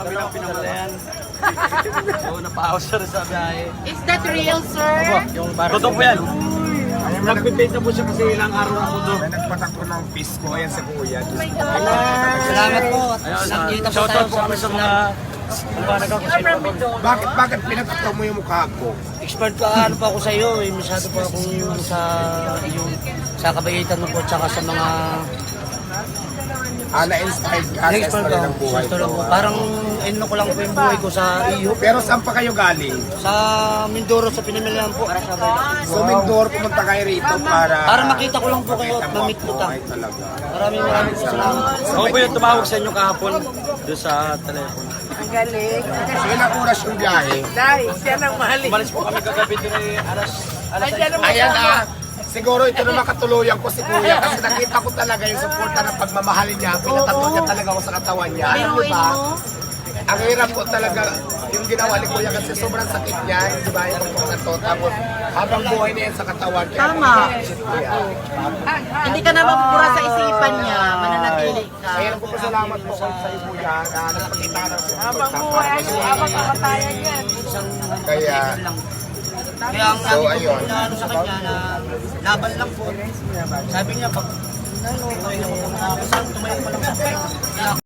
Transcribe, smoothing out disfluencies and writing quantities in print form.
Kami lang pinamalayan. So, napahawas siya rin sa biyahe. Is that real, sir? Totoo po yan. Nag-bibenta po siya kasi ilang araw na po doon. May nagpatakbo ng pisko. Ayan sa kuya. Salamat po. Ayun, shoutout po kami sa mga kumpanag ako sa Bakit pinagkataw mo yung mukha ko? Expert ka, ano pa ako sa iyo, masyado pa akong sa kabaitan mo po, tsaka sa mga Na-inspired ka sa expert istorya ka. ng buhay Sa ko. parang ano ko lang po yung buhay ko sa iyo. Pero saan pa kayo galing? Sa Mindoro, sa Pinamilihan po. So, Mindoro, pumunta kayo rito Para makita ko lang po kayo at mamit ko ta. Ay, talaga. Maraming salamat. Ako po yung tumawag sa inyo kahapon doon sa telepono. Ang galing. So, ilang oras yung biyahe? Dahil siya nang mahalin. Umalis po kami kagabi doon ay alas Nandiyan ang Ayan masama. Siguro ito na makatuluyan ko si Kuya kasi nakita ko talaga yung suporta ng pagmamahalin niya. Pinatato niya talaga ako sa katawan niya. Biruin Diba? mo. Ang hirap ko talaga yung ginawa ni Kuya kasi sobrang sakit niya. Di ba? Yung pagkakato. Tapos habang buhay niya yan sa katawan. Kaya Tama. si Kuya. Hindi ka na mapupura sa isipan niya. Mananatili ka. Kaya lang po pasalamat po sa iyo Kuya na nagpakita ng suporta. Habang buhay, habang kakatayan yan. Kaya Kaya ang So, lagi ko ayun. na ano sa kanya na laban lang po. Sabi niya, pag ano, tumayo pa lang sa